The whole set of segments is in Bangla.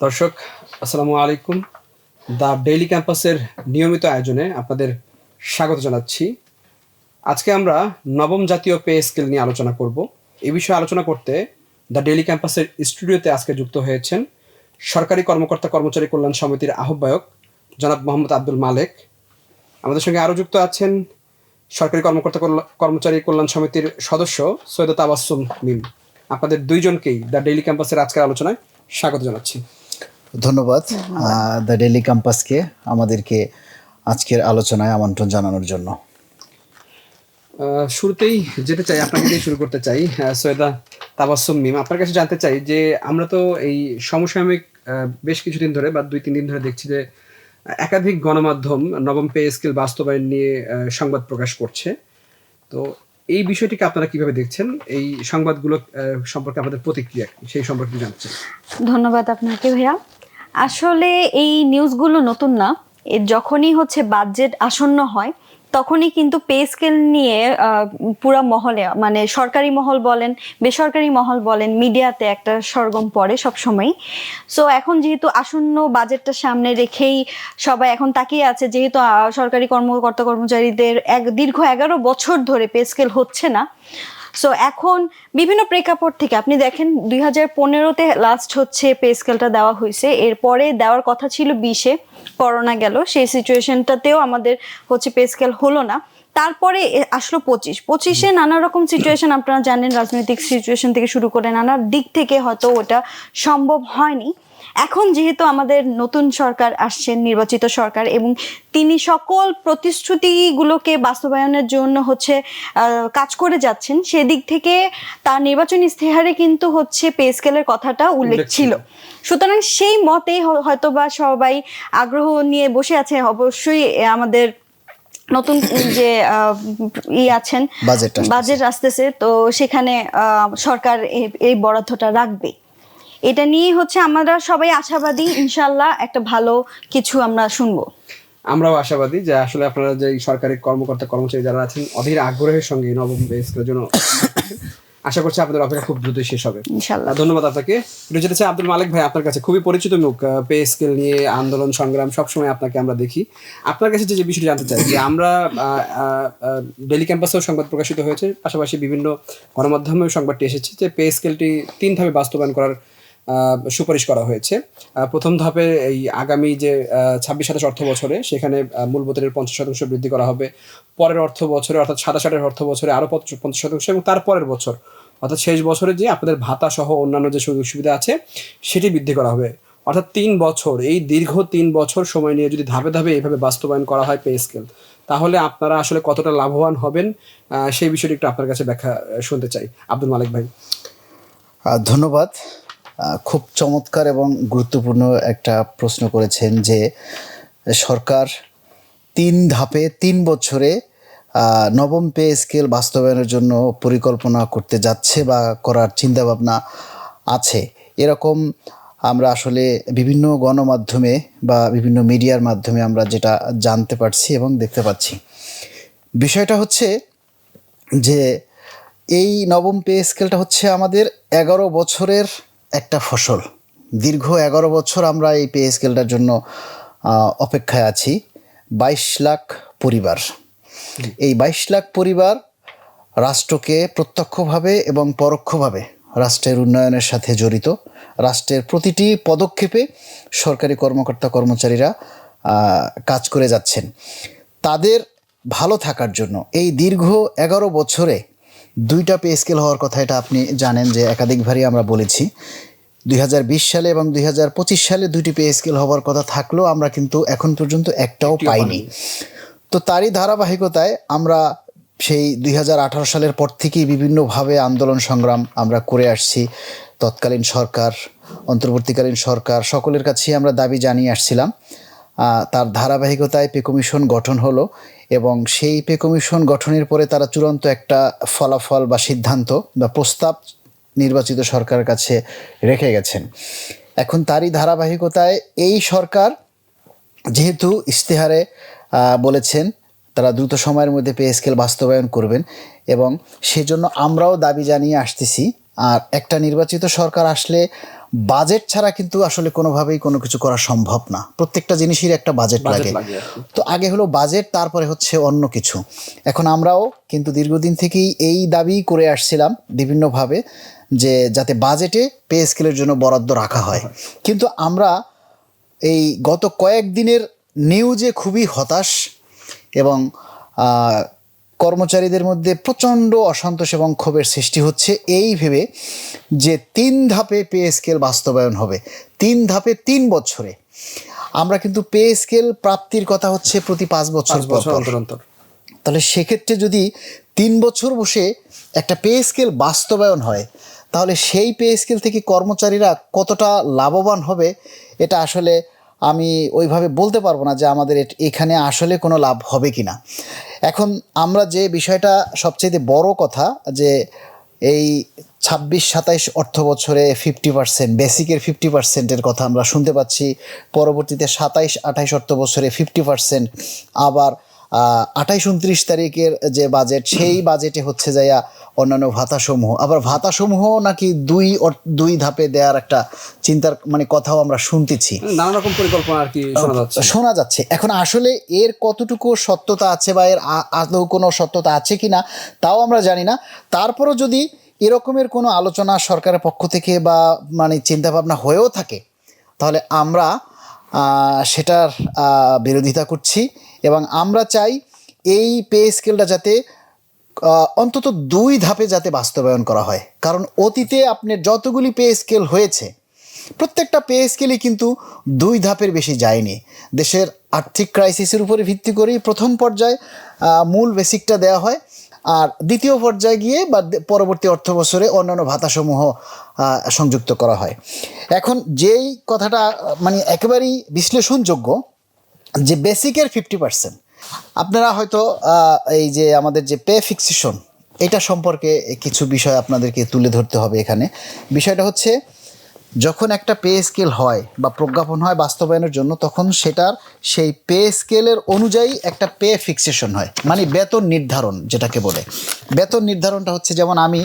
দর্শক, আসসালামু আলাইকুম। দ্য ডেইলি ক্যাম্পাসের নিয়মিত আয়োজনে আপনাদের স্বাগত জানাচ্ছি। আজকে আমরা নবম জাতীয় পে স্কেল নিয়ে আলোচনা করব। এই বিষয়ে আলোচনা করতে দ্য ডেইলি ক্যাম্পাসের স্টুডিওতে আজকে যুক্ত হয়েছেন সরকারি কর্মকর্তা কর্মচারী কল্যাণ সমিতির আহ্বায়ক জনাব মোহাম্মদ আব্দুল মালেক। আমাদের সঙ্গে আরও যুক্ত আছেন সরকারি কর্মকর্তা কর্মচারী কল্যাণ সমিতির সদস্য সৈয়দা তাবাসসুম মিম। আপনাদের দুইজনকেই দ্য ডেইলি ক্যাম্পাসের আজকের আলোচনায় স্বাগত জানাচ্ছি। ধন্যবাদ দ্য ডেইলি ক্যাম্পাসকে আমাদেরকে আজকের আলোচনায় আমন্ত্রণ জানানোর জন্য। শুরুতেই যেতে চাই, আপনাকে দিয়ে শুরু করতে চাই। সৈয়দা তাবাসসুম মিম, আপনার কাছে জানতে চাই যে আমরা তো এই সমসাময়িক বেশ কিছুদিন ধরে বা 2-3 দিন ধরে দেখছি যে একাধিক গণমাধ্যম নবম পে স্কেল বাস্তবায়ন নিয়ে সংবাদ প্রকাশ করছে। তো এই বিষয়টিকে আপনারা কিভাবে দেখছেন? এই সংবাদগুলো সম্পর্কে আপনাদের প্রতিক্রিয়া কি, সেই সম্পর্কে জানতে চাই। ধন্যবাদ আপনাকে ভাইয়া। আসলে এই নিউজগুলো নতুন না, যখনই হচ্ছে বাজেট আসন্ন হয় তখনই কিন্তু পে স্কেল নিয়ে পুরা মহলে, মানে সরকারি মহল বলেন, বেসরকারি মহল বলেন, মিডিয়াতে একটা সরগম পড়ে সবসময়। সো এখন যেহেতু আসন্ন বাজেটটা সামনে রেখেই সবাই এখন তাকিয়ে আছে, যেহেতু সরকারি কর্মকর্তা কর্মচারীদের দীর্ঘ 11 বছর ধরে পে স্কেল হচ্ছে না। সো এখন বিভিন্ন প্রেক্ষাপট থেকে আপনি দেখেন 2015-তে লাস্ট হচ্ছে পে স্কেলটা দেওয়া হয়েছে, এরপরে দেওয়ার কথা ছিল 20-এ, করোনা গেল, সেই সিচুয়েশনটাতেও আমাদের হচ্ছে পে স্কেল হলো না। তারপরে আসলো 25-এ নানা রকম সিচুয়েশন, আপনারা জানেন, রাজনৈতিক সিচুয়েশন থেকে শুরু করে নানা দিক থেকে হয়তো ওটা সম্ভব হয়নি। এখন যেহেতু আমাদের নতুন সরকার আসছেন, নির্বাচিত সরকার, এবং তিনি সকল প্রতিশ্রুতিগুলোকে বাস্তবায়নের জন্য হচ্ছে কাজ করে যাচ্ছেন, সেদিক থেকে তার নির্বাচনী ইস্তেহারে কিন্তু হচ্ছে পে স্কেলের কথাটা উল্লেখ ছিল। সুতরাং সেই মতে হয়তোবা সবাই আগ্রহ নিয়ে বসে আছে। অবশ্যই আমাদের নতুন যে আছেন, বাজেট আসতেছে, তো সেখানে সরকার এই বরাদ্দটা রাখবে। এটা নিয়ে হচ্ছে আমরা সবাই আশাবাদী, ইনশাল্লাহ একটা ভালো কিছু আমরা শুনবো। আমরাও আশাবাদী যে আসলে আপনারা যে সরকারি কর্মকর্তা কর্মচারী যারা আছেন অধীর আগ্রহের সঙ্গে নবম পে স্কেলের জন্য আশা করছি আপনাদের অপেক্ষা খুব দ্রুতই শেষ হবে, ইনশাআল্লাহ। ধন্যবাদ আপনাকে। যেতে চাই আব্দুল মালেক ভাই, আপনার কাছে খুবই পরিচিত মুখ, পে স্কেল নিয়ে আন্দোলন সংগ্রাম সবসময় আপনাকে আমরা দেখি। আপনার কাছে যে বিষয়টি জানতে চাই যে আমরা ডেইলি ক্যাম্পাসেও সংবাদ প্রকাশিত হয়েছে, পাশাপাশি বিভিন্ন গণমাধ্যমেও সংবাদটি এসেছে যে পে স্কেলটি 3 ধাপে বাস্তবায়ন করার সুপারিশ করা হয়েছে। প্রথম ধাপে এই আগামী যে 26-27 অর্থ বছরে সেখানে মূল বেতনের 50% বৃদ্ধি করা হবে। পরের অর্থ বছরে অর্থাৎ 27-28 অর্থ বছরে আরও 50% এবং তারপরের বছর অর্থাৎ শেষ বছরে যে আপনাদের ভাতা সহ অন্যান্য যে সুযোগ সুবিধা আছে সেটি বৃদ্ধি করা হবে। অর্থাৎ 3 বছর, এই দীর্ঘ 3 বছর সময় নিয়ে যদি ধাপে ধাপে এইভাবে বাস্তবায়ন করা হয় পে স্কেল, তাহলে আপনারা আসলে কতটা লাভবান হবেন সেই বিষয়টি একটু আপনার কাছে ব্যাখ্যা শুনতে চাই আব্দুল মালেক ভাই। ধন্যবাদ। খুব চমৎকার এবং গুরুত্বপূর্ণ একটা প্রশ্ন করেছেন যে সরকার 3 ধাপে 3 বছরে নবম পে স্কেল বাস্তবায়নের জন্য পরিকল্পনা করতে যাচ্ছে বা করার চিন্তাভাবনা আছে, এরকম আমরা আসলে বিভিন্ন গণমাধ্যমে বা বিভিন্ন মিডিয়ার মাধ্যমে আমরা যেটা জানতে পারছি এবং দেখতে পাচ্ছি। বিষয়টা হচ্ছে যে এই নবম পে স্কেলটা হচ্ছে আমাদের 11 বছরের একটা ফসল। দীর্ঘ 11 বছর আমরা এই পে স্কেলটার জন্য অপেক্ষায় আছি। 22 লাখ পরিবার, এই 22 লাখ পরিবার রাষ্ট্রকে প্রত্যক্ষভাবে এবং পরোক্ষভাবে রাষ্ট্রের উন্নয়নের সাথে জড়িত। রাষ্ট্রের প্রতিটি পদক্ষেপে সরকারি কর্মকর্তা কর্মচারীরা কাজ করে যাচ্ছেন। তাদের ভালো থাকার জন্য এই দীর্ঘ 11 বছরে 2টা পে স্কেল হওয়ার কথা, এটা আপনি জানেন যে একাধিকবারই আমরা বলেছি। 2020 সালে এবং 2025 সালে 2টি পে স্কেল হওয়ার কথা থাকলেও আমরা কিন্তু এখন পর্যন্ত একটাও পাইনি। তো তারই ধারাবাহিকতায় আমরা সেই 2018 সালের পর থেকেই বিভিন্নভাবে আন্দোলন সংগ্রাম আমরা করে আসছি। তৎকালীন সরকার, অন্তর্বর্তীকালীন সরকার, সকলের কাছেই আমরা দাবি জানিয়ে আসছিলাম। তার ধারাবাহিকতায় পে কমিশন গঠন হলো এবং সেই পে কমিশন গঠনের পরে তারা চূড়ান্ত একটা ফলাফল বা সিদ্ধান্ত বা প্রস্তাব নির্বাচিত সরকারের কাছে রেখে গেছেন। এখন তারই ধারাবাহিকতায় এই সরকার যেহেতু ইশতেহারে বলেছেন তারা দ্রুত সময়ের মধ্যে পে স্কেল বাস্তবায়ন করবেন, এবং সেজন্য আমরাও দাবি জানিয়ে আসতেছি আর একটা নির্বাচিত সরকার আসলে বাজেট ছাড়া কিন্তু আসলে কোনোভাবেই কোনো কিছু করা সম্ভব না। প্রত্যেকটা জিনিসের একটা বাজেট লাগে। তো আগে হলো বাজেট, তারপরে হচ্ছে অন্য কিছু। এখন আমরাও কিন্তু দীর্ঘদিন থেকেই এই দাবি করে আসছিলাম বিভিন্নভাবে যে যাতে বাজেটে পে স্কেলের জন্য বরাদ্দ রাখা হয়। কিন্তু আমরা এই গত কয়েকদিনের নিউজে খুবই হতাশ এবং কর্মচারীদের মধ্যে প্রচণ্ড অসন্তোষ এবং ক্ষোভের সৃষ্টি হচ্ছে এই ভেবে যে 3 ধাপে পে স্কেল বাস্তবায়ন হবে, 3 ধাপে 3 বছরে। আমরা কিন্তু পে স্কেল প্রাপ্তির কথা হচ্ছে প্রতি 5 বছর অন্তর। তাহলে সেক্ষেত্রে যদি 3 বছর বসে একটা পে স্কেল বাস্তবায়ন হয়, তাহলে সেই পে স্কেল থেকে কর্মচারীরা কতটা লাভবান হবে এটা আসলে আমি ওইভাবে বলতে পারবো না যে আমাদের এখানে আসলে কোনো লাভ হবে কি না। এখন আমরা যে বিষয়টা সবচেয়ে বড় কথা যে এই 26-27 অর্থ বছরে 50%, বেসিকের 50%-এর কথা আমরা শুনতে পাচ্ছি। পরবর্তীতে 27-28 অর্থ বছরে 50%, আবার 28-29 তারিখের যে বাজেট, সেই বাজেটে হচ্ছে যাইয়া অন্যান্য ভাতাসমূহ, আবার ভাতাসমূহ নাকি দুই ধাপে দেওয়ার একটা চিন্তার মানে কথাও আমরা শুনতেছি। নানা রকম পরিকল্পনা আর কি শোনা যাচ্ছে। এখন আসলে এর কতটুকু সত্যতা আছে বা এর আদৌ কোনো সত্যতা আছে কিনা তাও আমরা জানি না। তারপরও যদি এরকমের কোনো আলোচনা সরকারের পক্ষ থেকে বা মানে চিন্তাভাবনা হয়েও থাকে, তাহলে আমরা সেটার বিরোধিতা করছি এবং আমরা চাই এই পে স্কেলটা যাতে অন্তত 2 ধাপে যাতে বাস্তবায়ন করা হয়। কারণ অতীতে আপনার যতগুলি পে স্কেল হয়েছে, প্রত্যেকটা পে স্কেলই কিন্তু 2 ধাপের বেশি যায়নি। দেশের আর্থিক ক্রাইসিসের উপরে ভিত্তি করেই প্রথম পর্যায়ে মূল বেসিকটা দেওয়া হয়, আর দ্বিতীয় পর্যায়ে গিয়ে বা পরবর্তী অর্থ বছরে অন্যান্য ভাতাসমূহ সংযুক্ত করা হয়। এখন যেই কথাটা মানে একেবারেই বিশ্লেষণযোগ্য যে বেসিকের 50%, আপনারা হয়তো এই যে আমাদের যে পে ফিক্সেশন, এটা সম্পর্কে কিছু বিষয় আপনাদেরকে তুলে ধরতে হবে এখানে। বিষয়টা হচ্ছে যখন একটা পে স্কেল হয় বা প্রজ্ঞাপন হয় বাস্তবায়নের জন্য, তখন সেটার সেই পে স্কেলের অনুযায়ী একটা পে ফিক্সেশন হয়, মানে বেতন নির্ধারণ যেটাকে বলে। বেতন নির্ধারণটা হচ্ছে যেমন আমি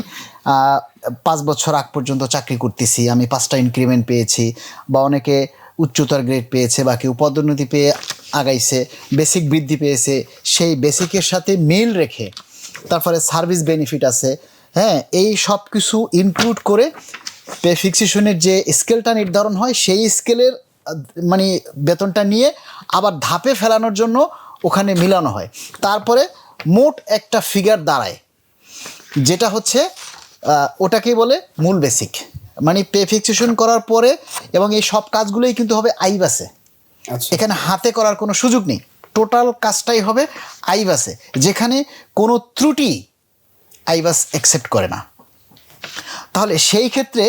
5 বছর আগ পর্যন্ত চাকরি করতেছি, আমি 5টা ইনক্রিমেন্ট পেয়েছি, বা অনেকে উচ্চতর গ্রেড পেয়েছে বা কেউ পদোন্নতি পেয়ে আগাইছে, বেসিক বৃদ্ধি পেয়েছে, সেই বেসিকের সাথে মিল রেখে তারপরে সার্ভিস বেনিফিট আছে, হ্যাঁ, এই সব কিছু ইনক্লুড করে পে ফিক্সেশনের যে স্কেলটা নির্ধারণ হয়, সেই স্কেলের মানে বেতনটা নিয়ে আবার ধাপে ফেলানোর জন্য ওখানে মিলানো হয়। তারপরে মোট একটা ফিগার দাঁড়ায়, যেটা হচ্ছে ওটাকেই বলে মূল বেসিক। মানে পে ফিক্সেশন করার পরে এবং এই সব কাজগুলোই কিন্তু হবে আইবাসে। এখানে হাতে করার কোনো সুযোগ নেই, টোটাল কাজটাই হবে আইবাসে, যেখানে কোনো ত্রুটি আইবাস অ্যাকসেপ্ট করে না। তাহলে সেই ক্ষেত্রে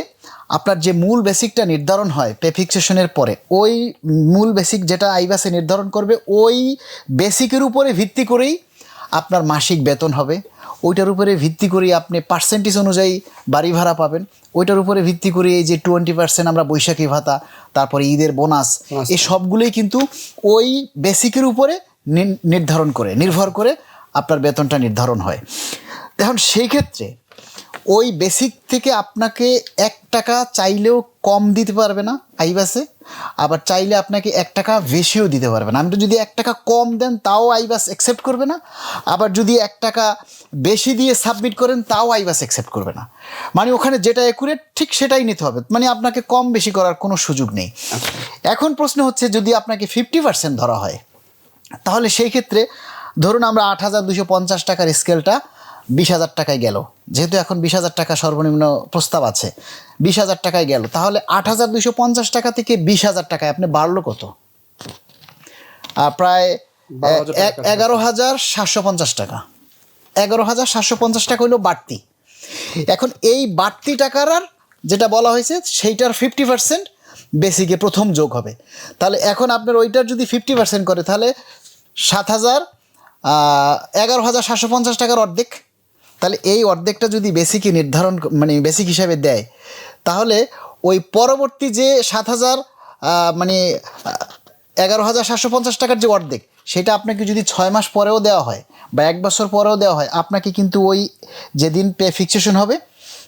আপনার যে মূল বেসিকটা নির্ধারণ হয় পে ফিক্সেশনের পরে, ওই মূল বেসিক যেটা আইবাসে নির্ধারণ করবে, ওই বেসিকের উপরে ভিত্তি করেই আপনার মাসিক বেতন হবে। ওইটার উপরে ভিত্তি করেই আপনি পার্সেন্টেজ অনুযায়ী বাড়ি ভাড়া পাবেন। ওইটার উপরে ভিত্তি করে এই যে 20% আমরা বৈশাখী ভাতা, তারপরে ঈদের বোনাস, এই সবগুলোই কিন্তু ওই বেসিকের উপরে নির্ভর করে আপনার বেতনটা নির্ধারণ হয়। এখন সেই ক্ষেত্রে ওই বেসিক থেকে আপনাকে 1 টাকা চাইলেও কম দিতে পারবে না আইবাসে, আবার চাইলে আপনাকে 1 টাকা বেশিও দিতে পারবে না। আপনি যদি 1 টাকা কম দেন তাও আইবাস অ্যাকসেপ্ট করবে না, আবার যদি 1 টাকা বেশি দিয়ে সাবমিট করেন তাও আইবাস অ্যাকসেপ্ট করবে না। মানে ওখানে যেটা অ্যাকুরেট ঠিক সেটাই নিতে হবে, মানে আপনাকে কম বেশি করার কোনো সুযোগ নেই। এখন প্রশ্ন হচ্ছে, যদি আপনাকে 50% ধরা হয়, তাহলে সেই ক্ষেত্রে ধরুন আমরা 8,250 টাকার স্কেলটা 20,000 টাকায় গেল, যেহেতু এখন 20,000 টাকা সর্বনিম্ন প্রস্তাব আছে, 20,000 টাকায় গেল, তাহলে 8,250 টাকা থেকে 20,000 টাকায় আপনি বাড়লো কত? প্রায় 11,750 টাকা। 11,750 টাকা হইলো বাড়তি। এখন এই বাড়তি টাকার আর যেটা বলা হয়েছে সেইটার 50% বেসিকে প্রথম যোগ হবে। তাহলে এখন আপনার ওইটার যদি 50% করে, তাহলে 11,750 টাকার অর্ধেক। তাহলে এই অর্ধেকটা যদি বেসিকে নির্ধারণ মানে বেসিক হিসাবে দেয়, তাহলে ওই পরবর্তী যে 7,000 মানে 11,750 টাকার যে অর্ধেক, সেটা আপনাকে যদি 6 মাস পরেও দেওয়া হয় বা 1 বছর পরেও দেওয়া হয়, আপনাকে কিন্তু ওই যেদিন পে ফিক্সেশন হবে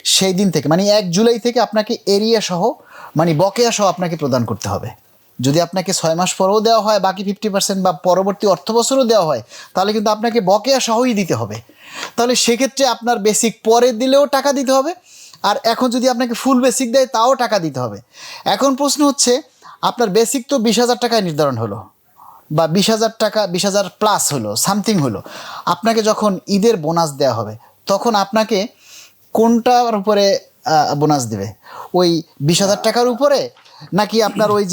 সেই দিন থেকে মানে 1 জুলাই থেকে আপনাকে এরিয়া সহ মানে বকেয়া সহ আপনাকে প্রদান করতে হবে। যদি আপনাকে 6 মাস পরেও দেওয়া হয় বাকি 50% বা পরবর্তী অর্থ বছরও দেওয়া হয়, তাহলে কিন্তু আপনাকে বকেয়া সহই দিতে হবে। তাহলে সেক্ষেত্রে আপনার বেসিক পরে দিলেও টাকা দিতে হবে, আর এখন যদি আপনাকে ফুল বেসিক দেয় তাও টাকা দিতে হবে। এখন প্রশ্ন হচ্ছে, আপনার বেসিক তো 20,000 টাকায় নির্ধারণ হলো, বা 20,000 টাকা 20,000 প্লাস হলো, সামথিং হলো। আপনাকে যখন ঈদের বোনাস দেওয়া হবে, তখন আপনাকে কোনটার উপরে বোনাস দেবে? ওই 20,000 টাকার উপরে, নাকি আপনার ওই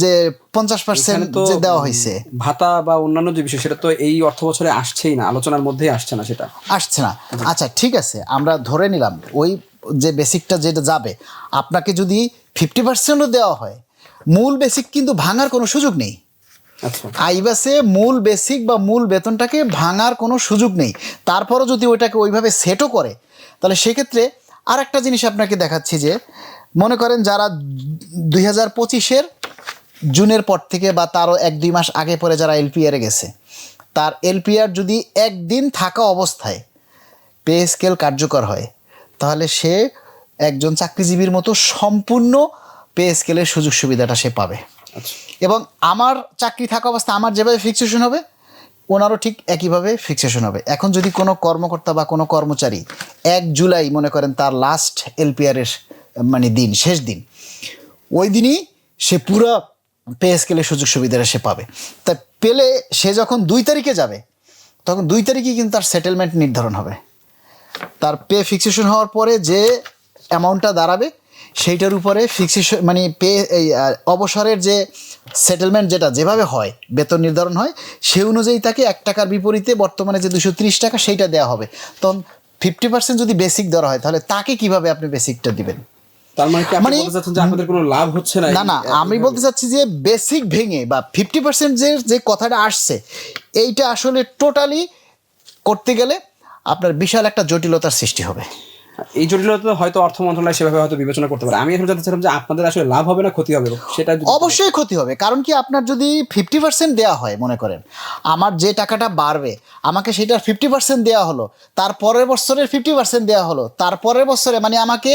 যে 50% যে দেওয়া হয়েছে ভাতা বা অন্যান্য যে বিষয়, সেটা তো এই অর্থ বছরে আসছেই না, আলোচনার মধ্যেই আসছে না, সেটা আসছে না। আচ্ছা ঠিক আছে, আমরা ধরে নিলাম ওই যে বেসিকটা যেটা যাবে, আপনাকে যদি 50%ও দেওয়া হয়, মূল বেসিক কিন্তু ভাঙার কোনো সুযোগ নেই। আচ্ছা, আইবাসে মূল বেসিক বা মূল বেতনটাকে ভাঙার কোনো সুযোগ নেই। তারপরও যদি ওইটাকে ওইভাবে সেটও করে, তাহলে সেক্ষেত্রে আর একটা জিনিস আপনাকে দেখাচ্ছি যে, মনে করেন যারা 2025-এর জুনের পর থেকে বা তারও 1-2 মাস আগে পরে যারা এলপিআরে গেছে, তার এলপিআর যদি একদিন থাকা অবস্থায় পে স্কেল কার্যকর হয়, তাহলে সে একজন চাকরিজীবীর মতো সম্পূর্ণ পে স্কেলের সুযোগ সুবিধাটা সে পাবে। এবং আমার চাকরি থাকা অবস্থা আমার যেভাবে ফিক্সেশন হবে, ওনারও ঠিক একইভাবে ফিক্সেশন হবে। এখন যদি কোনো কর্মকর্তা বা কোনো কর্মচারী 1 জুলাই মনে করেন তার লাস্ট এলপিআরের মানে দিন, শেষ দিন, ওই দিনই সে পুরো পে স্কেলের সুযোগ সুবিধাটা সে পাবে। তা পেলে সে যখন 2 তারিখে যাবে, তখন 2 তারিখে কিন্তু তার সেটেলমেন্ট নির্ধারণ হবে। তার পে ফিক্সেশন হওয়ার পরে যে অ্যামাউন্টটা দাঁড়াবে, সেইটার উপরে ফিক্সেশন মানে পে এই অবসরের যে সেটেলমেন্ট যেটা যেভাবে হয়, বেতন নির্ধারণ হয়, সেই অনুযায়ী তাকে 1 টাকার বিপরীতে বর্তমানে যে 230 টাকা সেইটা দেওয়া হবে। তখন 50% যদি বেসিক ধরা হয়, তাহলে তাকে কিভাবে আপনি বেসিকটা দিবেন? তার মানে কি আপনি বলতে চাচ্ছেন যে আপনাদের কোনো লাভ হচ্ছে না? না না, আমি বলতে চাচ্ছি যে বেসিক ভেঙে বা 50% যে কথাটা আসছে, এইটা আসলে টোটালি করতে গেলে আপনার বিশাল একটা জটিলতার সৃষ্টি হবে। এই জটিলতা হয়তো অর্থ মন্ত্রণালয় সেভাবে হয়তো বিবেচনা করতে পারে। আমি এখন জানতে চাইলাম যে আপনাদের আসলে লাভ হবে না ক্ষতি হবে, সেটা অবশ্যই ক্ষতি হবে। কারণ কি, আপনার যদি 50% দেওয়া হয়, মনে করেন আমার যে টাকাটা বাড়বে, আমাকে সেটার 50% দেওয়া হলো, তার পরের বছরের 50% দেওয়া হলো, তার পরের বছরে মানে আমাকে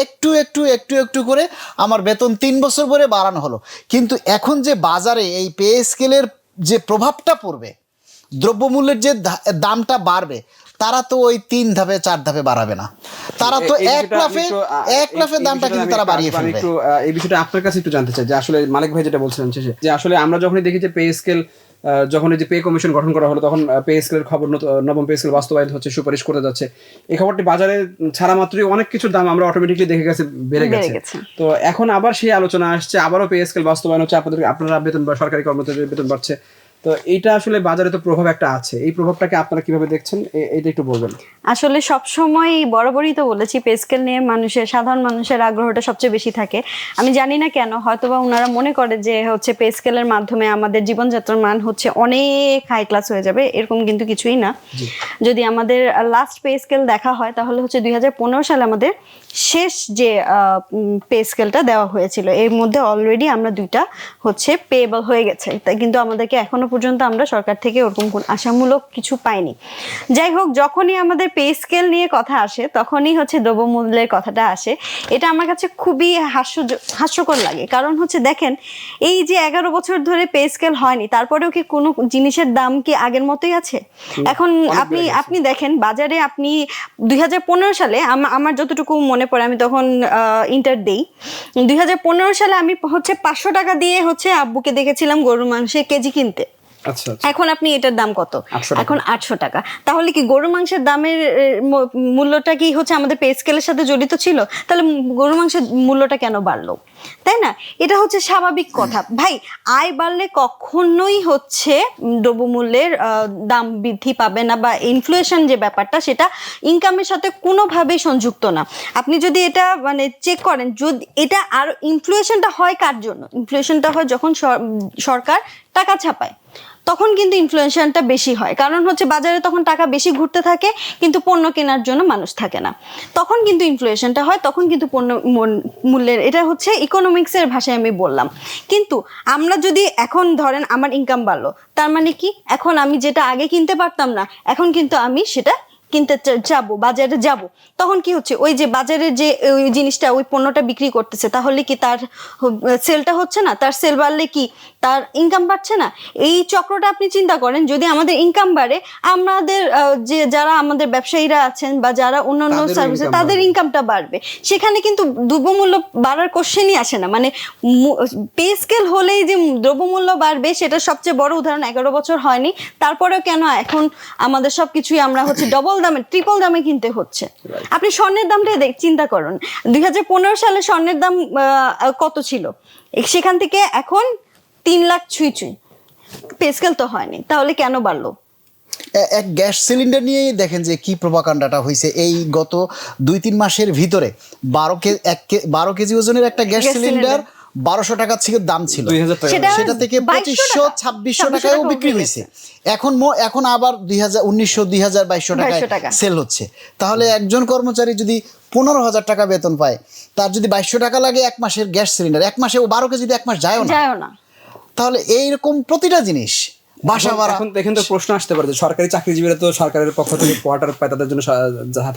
একটু একটু একটু একটু করে আমার বেতন 3 বছর পরে বাড়ানো হলো। কিন্তু এখন যে বাজারে এই পে স্কেলের যে প্রভাবটা পড়বে, দ্রব্যমূল্যের যে দামটা বাড়বে, তারা তো ওই 3 ধাপে 4 ধাপে বাড়াবে না, তারা তো এক লাফে দামটা কিন্তু তারা বাড়িয়ে ফেলবে। একটু এই বিষয়টা আপনার কাছে একটু জানতে চাই যে আসলে মালিক ভাই যেটা বলছিলেন শেষে, যে আসলে আমরা যখনই দেখি যে পে স্কেল, যখন এই যে পে কমিশন গঠন করা হলো, তখন পে স্কেলের খবর নবম পে স্কেল বাস্তবায়ন হচ্ছে, সুপারিশ করতে যাচ্ছে, এই খবরটি বাজারে ছাড়া মাত্রই অনেক কিছুর দাম আমরা অটোমেটিকলি দেখে গেছে বেড়ে গেছে। তো এখন আবার সেই আলোচনা আসছে, আবারও পে স্কেল বাস্তবায়ন হচ্ছে, আপনারা বেতন বা সরকারি কর্মচারীদের বেতন বাড়ছে। তো এইটা আসলে বাজারে তো প্রভাব একটা আছে, এই প্রভাবটাকে আপনারা কিভাবে দেখছেন, এইটা একটু বলবেন। আসলে সবসময় বরাবরই তো বলেছি, পে স্কেল নিয়ে সাধারণ মানুষের আগ্রহটা সবচেয়ে বেশি থাকে। আমি জানি না কেন, হয়তোবা ওনারা মনে করে যে হচ্ছে পে স্কেলের মাধ্যমে আমাদের জীবনযাত্রার মান হচ্ছে অনেক হাই ক্লাস হয়ে যাবে, এরকম কিন্তু কিছুই না। যদি আমাদের লাস্ট পে স্কেল দেখা হয়, তাহলে হচ্ছে 2015 সালে আমাদের শেষ যে পে স্কেলটা দেওয়া হয়েছিল, এর মধ্যে অলরেডি আমরা 2টা হচ্ছে পেয়েবল হয়ে গেছে, তাই কিন্তু আমাদেরকে এখনো পর্যন্ত আমরা সরকার থেকে ওরকম কোন আশামূলক কিছু পাইনি। যাই হোক, যখনই আমাদের পে স্কেল নিয়ে কথা আসে, তখনই হচ্ছে দ্রব্যমূল্যের কথাটা আসে। এটা আমার কাছে খুবই হাস্যকর লাগে। কারণ হচ্ছে দেখেন, এই যে 11 বছর ধরে পে স্কেল হয়নি, তারপরেও কি কোনো জিনিসের দাম কি আগের মতোই আছে? এখন আপনি দেখেন বাজারে, আপনি 2015 সালে আমার যতটুকু মনে পড়ে, আমি তখন ইন্টার দেই, 2015 সালে আমি হচ্ছে 500 টাকা দিয়ে হচ্ছে আব্বুকে দেখেছিলাম গরুর মাংসের কেজি কিনতে। আচ্ছা, এখন আপনি এটার দাম কত? এখন 800 টাকা। তাহলে কি গরু মাংসের দামের মূল্যটা কি হচ্ছে আমাদের পে স্কেলের সাথে জড়িত ছিল? তাহলে গরু মাংসের মূল্যটা কেন বাড়লো? তাই না? এটা হচ্ছে স্বাভাবিক কথা। ভাই, আয় বাড়লে কখনোই হচ্ছে দ্রব্যমূল্যের দাম বৃদ্ধি পাবে না, বা ইনফ্লেশন যে ব্যাপারটা, সেটা ইনকামের সাথে কোনোভাবেই সংযুক্ত না। আপনি যদি এটা মানে চেক করেন, যদি এটা, আর ইনফ্লেশনটা হয় কার জন্য? ইনফ্লেশনটা হয় যখন সরকার টাকা ছাপায়, তখন কিন্তু ইনফ্লেশনটা বেশি হয়। কারণ হচ্ছে বাজারে তখন টাকা বেশি ঘুরতে থাকে, কিন্তু পণ্য কেনার জন্য মানুষ থাকে না, তখন কিন্তু ইনফ্লেশনটা হয়, তখন কিন্তু পণ্য মূল্যের, এটা হচ্ছে ইকোনমিক্সের ভাষায় আমি বললাম। কিন্তু আমরা যদি এখন ধরেন আমার ইনকাম বাড়লো, তার মানে কি এখন আমি যেটা আগে কিনতে পারতাম না, এখন কিন্তু আমি সেটা কিনতে যাবো, বাজারে যাব, তখন কি হচ্ছে, ওই যে বাজারের যে ওই জিনিসটা, ওই পণ্যটা বিক্রি করতেছে, তাহলে কি তার সেলটা হচ্ছে না? তার সেল বাড়লে কি তার ইনকাম বাড়ছে না? এই চক্রটা আপনি চিন্তা করেন, যদি আমাদের ইনকাম বাড়ে, আমাদের যে যারা আমাদের ব্যবসায়ীরা আছেন বা যারা অন্যান্য তাদেরও সার্ভিসে, income তাদের বাড়বে। ইনকামটা বাড়বে। সেখানে কিন্তু দ্রব্যমূল্য বাড়ার কোশ্চেনই আসে না। মানে পে স্কেল হলেই যে দ্রব্যমূল্য বাড়বে, সেটা সবচেয়ে বড় উদাহরণ 11 বছর হয়নি, তারপরেও কেন এখন আমাদের সবকিছুই আমরা হচ্ছে ডবল দামে, ট্রিপল দামে কিনতে হচ্ছে। আপনি স্বর্ণের দামটা চিন্তা করুন, 2015 সালে স্বর্ণের দাম কত ছিল, সেখান থেকে এখন 3 লাখ ছুঁই ছুঁই। পে স্কেল তো হয়নি, তাহলে কেন বাড়লো? এক গ্যাস সিলিন্ডার নিয়েই দেখেন যে কি প্রোপাকাণ্ডাটা হয়েছে এই গত 2-3 মাসের ভিতরে। 12 কেজি ওজনের একটা গ্যাস সিলিন্ডার 1200 টাকা ছিল দাম ছিল, 2000 টাকা। সেটা থেকে 2500-2600 টাকায়ও বিক্রি হয়েছে। এখন আবার 1900-2200 টাকায় সেল হচ্ছে। তাহলে একজন কর্মচারী যদি 15,000 টাকা বেতন পায়, তার যদি 2200 টাকা লাগে এক মাসের গ্যাস সিলিন্ডার, এক মাসে ও 12 কেজি এক মাস যায়ও না। তাহলে এইরকম প্রতিটা জিনিস বাসা ভাড়া। এখন দেখেন তো প্রশ্ন আসতে পারে যে সরকারি চাকরিজীবীরা তো সরকারের পক্ষ থেকে কোয়ার্টার পায়, তাদের জন্য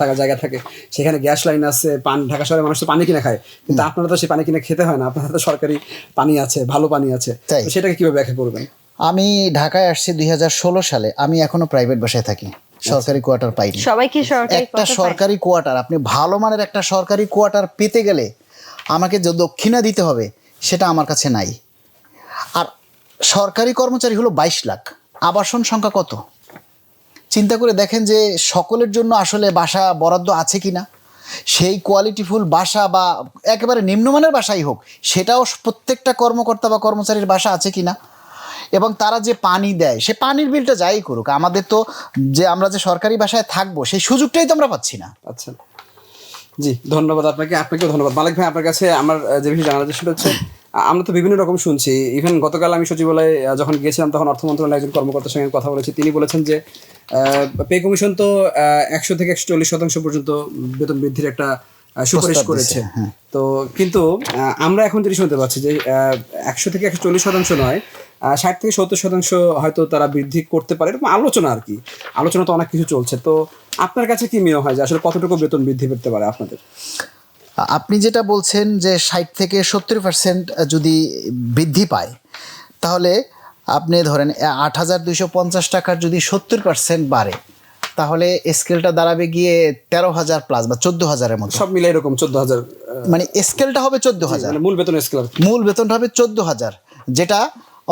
থাকার জায়গা থাকে, সেখানে গ্যাস লাইন আছে, ঢাকা শহরে মানুষ তো পানি কিনে খায়, কিন্তু আপনারা তো সেই পানি কিনে খেতে হয় না, আপনারা তো সরকারি পানি আছে, ভালো পানি আছে, তো সেটাকে কিভাবে ব্যাখ্যা করবেন? আমি ঢাকায় আসছি 2016 সালে, আমি এখনো প্রাইভেট বাসায় থাকি, সরকারি কোয়ার্টার পাইনি। সবাইকে একটা সরকারি কোয়ার্টার, আপনি ভালো মানের একটা সরকারি কোয়ার্টার পেতে গেলে আমাকে যে দক্ষিণা দিতে হবে সেটা আমার কাছে নাই। আর সরকারি কর্মচারী হলো 22 লাখ, আবাসন সংখ্যা কত? চিন্তা করে দেখেন যে সকলের জন্য আসলে বাসা বরাদ্দ আছে কিনা, সেই কোয়ালিটিফুল বাসা বা একেবারে নিম্নমানের বাসাই হোক, সেটাও প্রত্যেকটা কর্মকর্তা বা কর্মচারীর বাসা আছে কিনা, এবং তারা যে পানি দেয় সে পানির বিলটা যাই করুক, আমাদের তো যে আমরা যে সরকারি বাসায় থাকবো সেই সুযোগটাই তো আমরা পাচ্ছি না। আচ্ছা, জি ধন্যবাদ আপনাকেও ধন্যবাদ। মালিক ভাই, আপনার কাছে আমার যে বিষয় জানার সেটা হচ্ছে, আমরা তো বিভিন্ন রকম শুনছি। ইভেন গতকাল আমি সচিবালয়ে যখন গিয়েছিলাম, তখন অর্থ মন্ত্রণালয়ের একজন কর্মকর্তার সঙ্গে কথা বলেছি। তিনি বলেছেন যে পে কমিশন তো 100 থেকে 140% পর্যন্ত বেতন বৃদ্ধির একটা সুপারিশ করেছে। তো কিন্তু আমরা এখন যেটি শুনতে পাচ্ছি যে 100 থেকে 140% নয়, 60 থেকে 70% হয়তো তারা বৃদ্ধি করতে পারে, এরকম আলোচনা আর কি। আলোচনা তো অনেক কিছু চলছে। তো আপনার কাছে কি মনে হয় যে আসলে কতটুকু বেতন বৃদ্ধি পেতে পারে আপনাদের? আপনি যেটা বলছেন যে 60 থেকে 70% যদি বৃদ্ধি পায়, তাহলে আপনি ধরেন 8,250 টাকার যদি 70% বাড়ে, তাহলে স্কেলটা দাঁড়াবে গিয়ে 13,000 প্লাস বা 14,000-এর মতো। সব মিলে এরকম 14,000, মানে স্কেলটা হবে 14,000, মূল বেতন স্কেল, মূল বেতনটা হবে 14,000, যেটা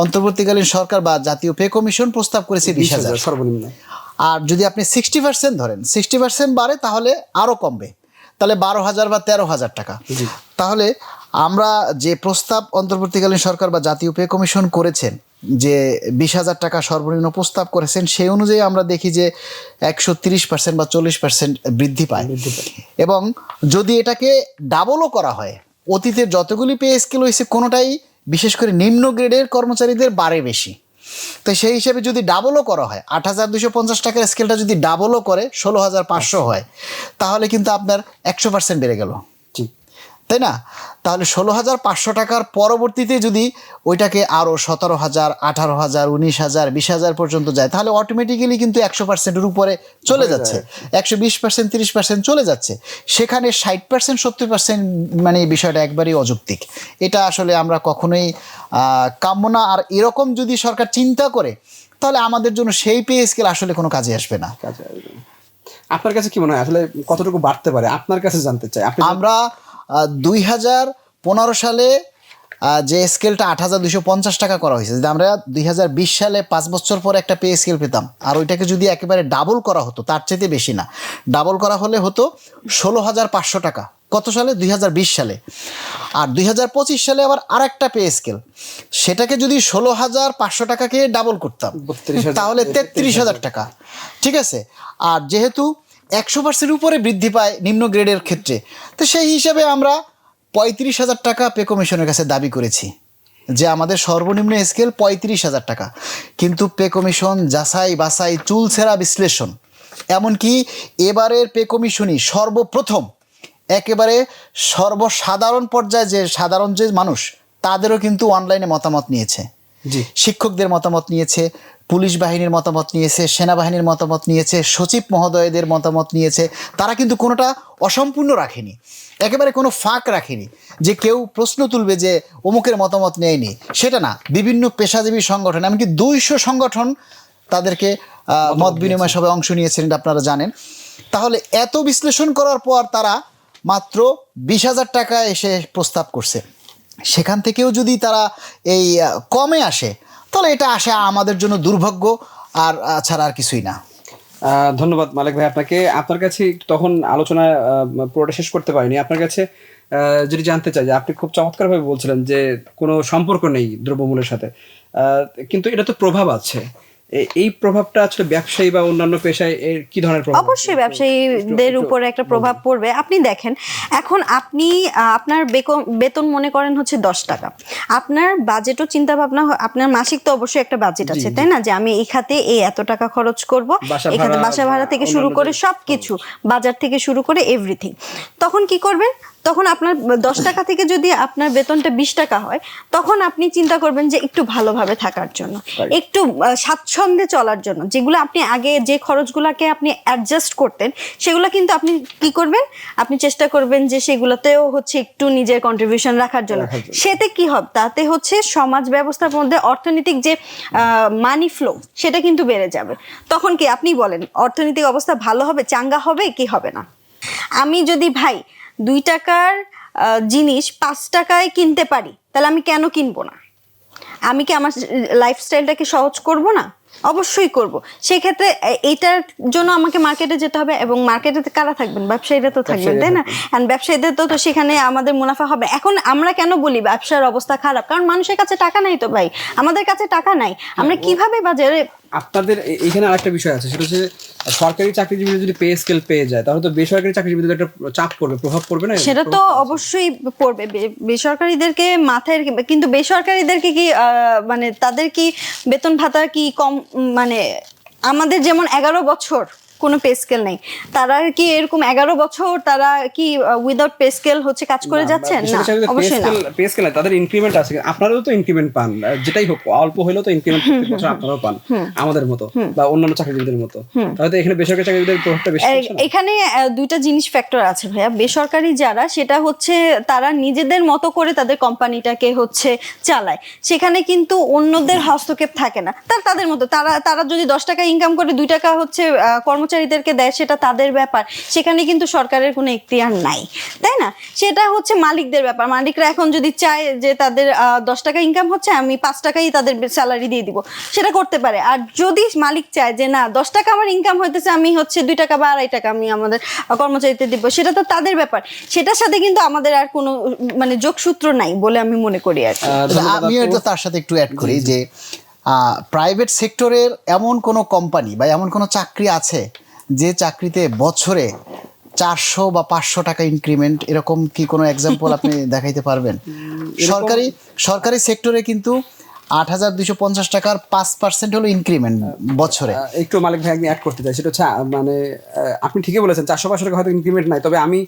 অন্তর্বর্তীকালীন সরকার বা জাতীয় পে কমিশন প্রস্তাব করেছে 20,000 সর্বনিম্ন। আর যদি আপনি 60% ধরেন, 60% বাড়ে তাহলে আরও কমবে, তাহলে 12,000 বা 13,000 টাকা। তাহলে আমরা যে প্রস্তাব অন্তর্বর্তীকালীন সরকার বা জাতীয় পে কমিশন করেছেন যে 20,000 টাকা সর্বনিম্ন প্রস্তাব করেছেন, সেই অনুযায়ী আমরা দেখি যে 130% বা 40% বৃদ্ধি পায়। এবং যদি এটাকে ডাবলও করা হয়, অতীতের যতগুলি পে স্কেল হয়েছে কোনোটাই বিশেষ করে নিম্ন গ্রেডের কর্মচারীদের বাড়ে বেশি। তো সেই হিসেবে যদি ডাবলও করা হয়, 8,250 টাকার স্কেলটা যদি ডাবলও করে 16,500 হয়, তাহলে কিন্তু আপনার 100% বেড়ে গেল, তাই না? তাহলে 16,500 টাকার পরবর্তীতে যদি ওইটাকে আরও 17,000, 18,000, 19,000, 20,000 পর্যন্ত যায়, তাহলে অটোমেটিক্যালি কিন্তু 100%-এর উপরে চলে যাচ্ছে, 120%, 30% চলে যাচ্ছে। সেখানে 60%, 70% মানে এই বিষয়টা একবারেই অযৌক্তিক। এটা আসলে আমরা কখনোই কাম্য না। আর এরকম যদি সরকার চিন্তা করে, তাহলে আমাদের জন্য সেই পে স্কেল আসলে কোনো কাজে আসবে না। আপনার কাছে কি মনে হয় আসলে কতটুকু বাড়তে পারে? আপনার কাছে জানতে চাই। আমরা 2015 সালে যে স্কেলটা 8,250 টাকা করা হয়েছে, যদি আমরা 2020 সালে 5 বছর পরে একটা পে স্কেল পেতাম, আর ওইটাকে যদি একেবারে ডাবল করা হতো, তার চাইতে বেশি না, ডাবল করা হলে হতো 16,500 টাকা। কত সালে? 2020 সালে। আর 2025 সালে আবার আরেকটা পে স্কেল, সেটাকে যদি 16,500 টাকাকে ডাবল করতাম, তাহলে 33,000 টাকা। ঠিক আছে? আর যেহেতু 100% উপরে বৃদ্ধি পায় নিম্ন গ্রেডের ক্ষেত্রে, তো সেই হিসাবে আমরা 35,000 টাকা পে কমিশনের কাছে দাবি করেছি যে আমাদের সর্বনিম্ন স্কেল 35,000 টাকা। কিন্তু পে কমিশন যাচাই বাছাই, চুলছেরা বিশ্লেষণ, এমনকি এবারের পে কমিশনই সর্বপ্রথম একেবারে সর্বসাধারণ পর্যায়ে যে সাধারণ যে মানুষ, তাদেরও কিন্তু অনলাইনে মতামত নিয়েছে শিক্ষকদের মতামত নিয়েছে, পুলিশ বাহিনীর মতামত নিয়েছে, সেনাবাহিনীর মতামত নিয়েছে, সচিব মহোদয়দের মতামত নিয়েছে। তারা কিন্তু কোনোটা অসম্পূর্ণ রাখেনি, একেবারে কোনো ফাঁক রাখেনি যে কেউ প্রশ্ন তুলবে যে অমুকের মতামত নেয়নি, সেটা না। বিভিন্ন পেশাজীবী সংগঠন, এমনকি 200 সংগঠন তাদেরকে মত বিনিময় সভায় অংশ নিয়েছেন, এটা আপনারা জানেন। তাহলে এত বিশ্লেষণ করার পর তারা মাত্র 20,000 টাকা এসে প্রস্তাব করছে। সেখান থেকেও যদি তারা এই কমে আসে, তাহলে এটা আসা আমাদের জন্য দুর্ভাগ্য আর ছাড়া আর কিছুই না। ধন্যবাদ মালিক ভাই আপনাকে। আপনার কাছে তখন আলোচনা পুরোটা শেষ করতে পারিনি। আপনার কাছে যদি জানতে চাই যে আপনি খুব চমৎকারভাবে বলছিলেন যে কোনো সম্পর্ক নেই দ্রব্যমূল্যের সাথে, কিন্তু এটা তো প্রভাব আছে। এই প্রভাবটা আসলে ব্যবসায়ী বা অন্যান্য পেশায় এর কি ধরনের প্রভাব? অবশ্যই ব্যবসায়ীদের উপরে একটা প্রভাব পড়বে। আপনি দেখেন, এখন আপনি আপনার বেতন মনে করেন হচ্ছে 10 টাকা, আপনার বাজেটও চিন্তা ভাবনা, আপনার মাসিক তো অবশ্যই একটা বাজেট আছে, তাই না? যে আমি এই খাতে এই এত টাকা খরচ করব, এই খাতে বাসা ভাড়া থেকে শুরু করে সবকিছু, বাজার থেকে শুরু করে এভরিথিং। তখন কি করবেন? তখন আপনার 10 টাকা থেকে যদি আপনার বেতনটা 20 টাকা হয়, তখন আপনি চিন্তা করবেন যে একটু ভালোভাবে থাকার জন্য, একটু স্বাচ্ছন্দ্যে চলার জন্য, যেগুলো আপনি আগে যে খরচগুলোকে আপনি অ্যাডজাস্ট করতেন, সেগুলো কিন্তু আপনি কি করবেন? আপনি চেষ্টা করবেন যে সেগুলোতেও হচ্ছে একটু নিজের কন্ট্রিবিউশন রাখার জন্য। সেতে কি হবে? তাতে হচ্ছে সমাজ ব্যবস্থার মধ্যে অর্থনৈতিক যে মানি ফ্লো, সেটা কিন্তু বেড়ে যাবে। তখন কি আপনি বলেন অর্থনৈতিক অবস্থা ভালো হবে, চাঙ্গা হবে কি হবে না? আমি যদি ভাই 2 টাকার জিনিস 5 টাকায় কিনতে পারি, তাহলে আমি কেন কিনবো না? আমি কি আমার লাইফস্টাইলটাকে সহজ করব না? অবশ্যই করব। সেক্ষেত্রে এটার জন্য আমাকে মার্কেটে যেতে হবে, এবং মার্কেটে কারা থাকবেন? ব্যবসায়ীরা তো থাকবেন, তাই না? অ্যান্ড ব্যবসায়ীদের তো সেখানে আমাদের মুনাফা হবে। এখন আমরা কেন বলি ব্যবসার অবস্থা খারাপ? কারণ মানুষের কাছে টাকা নাই তো ভাই, আমাদের কাছে টাকা নাই, আমরা কিভাবে বাজারে। আপনাদের এখানে আরেকটা বিষয় আছে, সেটা হচ্ছে সরকারি চাকরিজীবীদের যদি পে স্কেল পেয়ে যায়, তাহলে তো বেসরকারি চাকরিজীবীদের একটা চাপ পড়বে, প্রভাব পড়বে না? সেটা তো অবশ্যই পড়বে। বেসরকারিদেরকে মাথায়, কিন্তু বেসরকারিদেরকে কি মানে তাদের কি বেতন ভাতা কি কম? মানে আমাদের যেমন 11 বছর কোনো পে স্কেল নেই, তারা কি এরকম 11 বছর তারা কি উইদাউট পে স্কেল হচ্ছে কাজ করে যাচ্ছেন? না, অবশ্যই না। পে স্কেল না, তাদের ইনক্রিমেন্ট আছে। আপনারাও তো ইনক্রিমেন্ট পান, যেটাই হোক অল্প হলেও তো ইনক্রিমেন্ট প্রত্যেক বছর আপনারাও পান, আমাদের মতো বা অন্যান্য চাকরিজীবীদের মতো। তাহলে এখানে বেসরকারি চাকরিজীবীদের প্রভাবটা বেশি। এখানে দুইটা জিনিস ফ্যাক্টর আছে ভাইয়া। বেসরকারি যারা, সেটা হচ্ছে তারা নিজেদের মতো করে তাদের কোম্পানিটাকে হচ্ছে চালায়, সেখানে কিন্তু অন্যদের হস্তক্ষেপ থাকে না। তাদের মতো তারা যদি 10 টাকা ইনকাম করে 2 টাকা হচ্ছে কর্মচারীদেরকে দেয়, সেটা তাদের ব্যাপার। সেখানে কিন্তু সরকারের কোনো এখতিয়ার নাই, তাই না? সেটা হচ্ছে মালিকদের ব্যাপার। মালিকরা এখন যদি চায় যে তাদের 10 টাকা ইনকাম হচ্ছে, আমি 5 টাকাই তাদের স্যালারি দিয়ে দিব, সেটা করতে পারে। আর যদি মালিক চায় যে না, 10 টাকা আমার ইনকাম হইতেছে, আমি হচ্ছে 2 টাকা বা 2.5 টাকা আমি আমাদের কর্মচারীদের দিব, সেটা তো তাদের ব্যাপার। সেটার সাথে কিন্তু আমাদের আর কোনো মানে যোগসূত্র নাই বলে আমি মনে করি। আর আমি তার সাথে একটু অ্যাড করি যে প্রাইভেট সেক্টরের এমন কোনো কোম্পানি বা এমন কোনো চাকরি আছে যে চাকরিতে বছরে 400 বা 500 টাকা ইনক্রিমেন্ট, এরকম কি কোনো এক্সাম্পল আপনি দেখাইতে পারবেন? সরকারি সেক্টরে কিন্তু 8,250 টাকার 5% হলো ইনক্রিমেন্ট বছরে। একটু মালিক ভাই আমি অ্যাড করতে চাই, সেটা হচ্ছে মানে আপনি ঠিকই বলেছেন 400-500 টাকা হয়তো ইনক্রিমেন্ট নাই, তবে আমি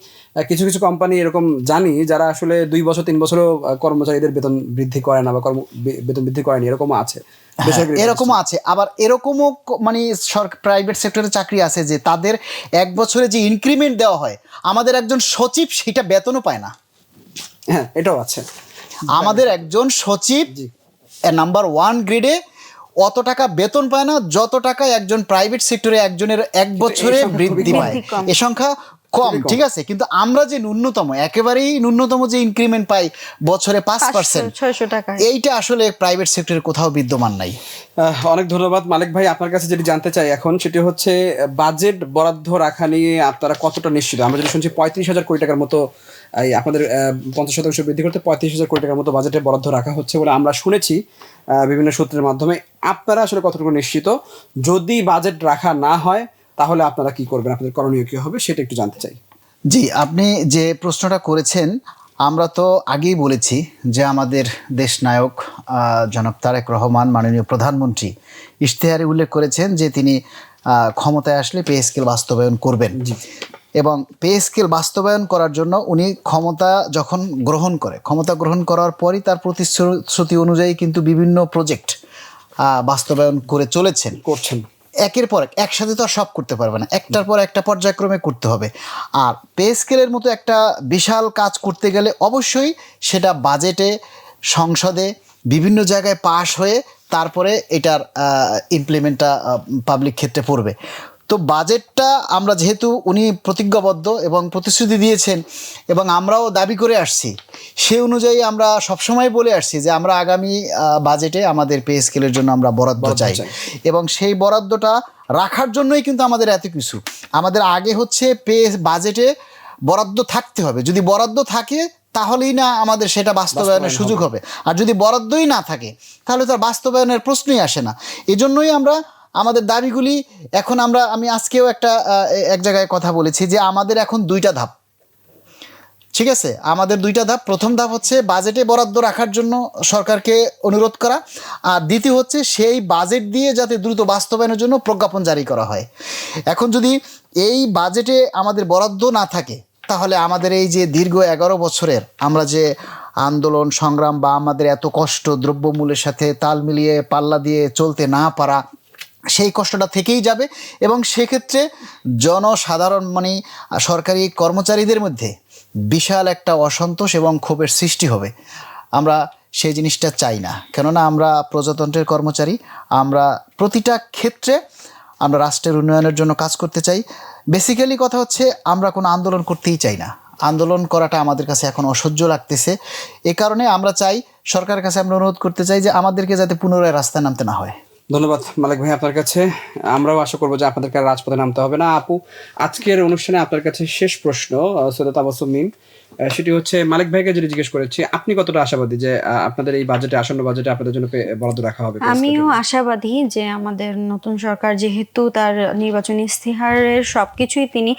কিছু কিছু কোম্পানি এরকম জানি যারা আসলে 2 বছর 3 বছরও কর্মচারীদের বেতন বৃদ্ধি করে না বা বেতন বৃদ্ধি করেনি, এরকমও আছে। এরকমও আছে। আবার এরকমও মানে প্রাইভেট সেক্টরে চাকরি আছে যে তাদের 1 বছরে যে ইনক্রিমেন্ট দেওয়া হয়, আমাদের একজন সচিব সেটা বেতনও পায় না। হ্যাঁ, এটাও আছে। আমাদের একজন সচিব নাম্বার 1 গ্রেডে অত টাকা বেতন পায় না যত টাকা একজন প্রাইভেট সেক্টরে একজনের 1 বছরে বৃদ্ধি পায়। এ সংখ্যা কম, ঠিক আছে, কিন্তু আমরা যে ন্যূনতম, একেবারেই ন্যূনতম যে ইনক্রিমেন্ট পাই বছরে 5%, 600 টাকা, এইটা আসলে প্রাইভেট সেক্টরে কোথাও বিদ্যমান নাই। অনেক ধন্যবাদ মালিক ভাই। আপনার কাছে যেটি জানতে চাই এখন, সেটি হচ্ছে বাজেট বরাদ্দ রাখা নিয়ে আপনারা কতটা নিশ্চিত? আমরা যদি শুনছি 35,000 কোটি টাকার মতো, আপনাদের 50% বৃদ্ধি করতে 35,000 কোটি টাকার মতো বাজেটে বরাদ্দ রাখা হচ্ছে বলে আমরা শুনেছি বিভিন্ন সূত্রের মাধ্যমে। আপনারা আসলে কতটুকু নিশ্চিত? যদি বাজেট রাখা না হয় তাহলে আপনারা কি করবেন, আপনাদের করণীয় কি হবে, সেটা একটু জানতে চাই। জি, আপনি যে প্রশ্নটা করেছেন, আমরা তো আগেই বলেছি যে আমাদের দেশ নায়ক জনাব তারেক রহমান মাননীয় প্রধানমন্ত্রী ইশতেহারে উল্লেখ করেছেন যে তিনি ক্ষমতায় আসলে পে স্কেল বাস্তবায়ন করবেন। এবং পে স্কেল বাস্তবায়ন করার জন্য উনি ক্ষমতা যখন গ্রহণ করে, ক্ষমতা গ্রহণ করার পরই তার প্রতিশ্রুতি অনুযায়ী কিন্তু বিভিন্ন প্রজেক্ট বাস্তবায়ন করে করছেন। একের পর এক, একসাথে তো আর সব করতে পারবে না, একটার পর একটা পর্যায়ক্রমে করতে হবে। আর পে স্কেলের মতো একটা বিশাল কাজ করতে গেলে অবশ্যই সেটা বাজেটে, সংসদে বিভিন্ন জায়গায় পাশ হয়ে তারপরে এটার ইমপ্লিমেন্টটা পাবলিক ক্ষেত্রে পড়বে। তো বাজেটটা আমরা যেহেতু উনি প্রতিজ্ঞাবদ্ধ এবং প্রতিশ্রুতি দিয়েছেন এবং আমরাও দাবি করে আসছি, সে অনুযায়ী আমরা সবসময় বলে আসছি যে আমরা আগামী বাজেটে আমাদের পে স্কেলের জন্য আমরা বরাদ্দ চাই এবং সেই বরাদ্দটা রাখার জন্যই কিন্তু আমাদের এত কিছু। আমাদের আগে হচ্ছে বাজেটে বরাদ্দ থাকতে হবে, যদি বরাদ্দ থাকে তাহলেই না আমাদের সেটা বাস্তবায়নের সুযোগ হবে, আর যদি বরাদ্দই না থাকে তাহলে তার বাস্তবায়নের প্রশ্নই আসে না। এজন্যই আমরা আমাদের দাবিগুলি এখন আমি আজকেও এক জায়গায় কথা বলেছি যে আমাদের এখন 2টা ধাপ, ঠিক আছে, আমাদের 2টা ধাপ। প্রথম ধাপ হচ্ছে বাজেটে বরাদ্দ রাখার জন্য সরকারকে অনুরোধ করা, আর দ্বিতীয় হচ্ছে সেই বাজেট দিয়ে যাতে দ্রুত বাস্তবায়নের জন্য প্রজ্ঞাপন জারি করা হয়। এখন যদি এই বাজেটে আমাদের বরাদ্দ না থাকে তাহলে আমাদের এই যে দীর্ঘ 11 বছরের আমরা যে আন্দোলন সংগ্রাম বা আমাদের এত কষ্ট, দ্রব্যমূল্যের সাথে তাল মিলিয়ে পাল্লা দিয়ে চলতে না পারা, সেই কষ্টটা থেকেই যাবে এবং সেক্ষেত্রে জনসাধারণ মানে সরকারি কর্মচারীদের মধ্যে বিশাল একটা অসন্তোষ এবং ক্ষোভের সৃষ্টি হবে। আমরা সেই জিনিসটা চাই না, কেননা আমরা প্রজাতন্ত্রের কর্মচারী, আমরা প্রতিটা ক্ষেত্রে আমরা রাষ্ট্রের উন্নয়নের জন্য কাজ করতে চাই। বেসিক্যালি কথা হচ্ছে আমরা কোনো আন্দোলন করতেই চাই না, আন্দোলন করাটা আমাদের কাছে এখন অসহ্য লাগতেছে। এ কারণে আমরা চাই, সরকারের কাছে আমরা অনুরোধ করতে চাই যে আমাদেরকে যাতে পুনরায় রাস্তায় নামতে না হয়। ধন্যবাদ মালিক ভাই আপনার কাছে। আমরাও আশা করবো যে আপনাদেরকে আর রাজপথে নামতে হবে না। আপু, আজকের অনুষ্ঠানে আপনার কাছে শেষ প্রশ্ন সৈয়দ তাবাসসুম মিম, সেটি হচ্ছে মালিক ভাইকে যদি জিজ্ঞেস করেছি আপনি কতটা আশাবাদী যে আপনাদের এই বাজেটে, আসন্ন বাজেটে আপনাদের জন্য বরাদ্দ রাখা হবে? আমিও আশাবাদী যে আমাদের নতুন সরকার যেহেতু তার নির্বাচনী ইস্তিহারের সবকিছুই তিনি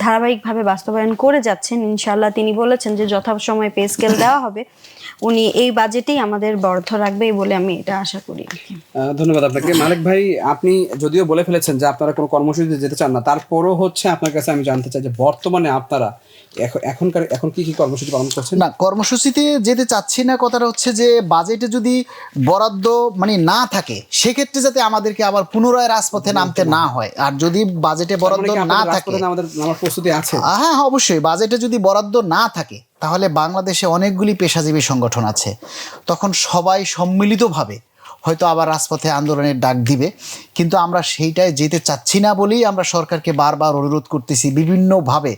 ধারাবাহিকভাবে বাস্তবায়ন করে যাচ্ছেন, ইনশাআল্লাহ তিনি বলেছেন যে যথাসময়ে পে স্কেল দেওয়া হবে, উনি এই বাজেটেই আমাদের বরাদ্দ রাখবে বলে আমি এটা আশা করি। ধন্যবাদ আপনাকে মালিক ভাই। আপনি যদিও বলে ফেলেছেন যে আপনারা কোনো কর্মসূচিতে যেতে চান না, তারপরও হচ্ছে আপনার কাছে আমি জানতে চাই যে বর্তমানে আপনারা এখন কি কর্মসূচি পালন করছেন? না, কর্মসূচিতে যেতে চাচ্ছি না, কথাটা হচ্ছে যে বাজেটে যদি বরাদ্দ মানে না থাকে সেক্ষেত্রে যাতে আমাদেরকে আবার পুনরায় রাজপথে নামতে না হয়। আর যদি বাজেটে বরাদ্দ না থাকে, আমাদের প্রস্তুতি আছে। হ্যাঁ অবশ্যই, বাজেটে যদি বরাদ্দ না থাকে তাহলে বাংলাদেশে অনেকগুলি পেশাজীবী সংগঠন আছে, তখন সবাই সম্মিলিতভাবে হয়তো আবার রাজপথে আন্দোলনের ডাক দিবে, কিন্তু আমরা সেইটায় যেতে চাচ্ছি না বলেই আমরা সরকারকে বারবার অনুরোধ করতেছি বিভিন্নভাবে।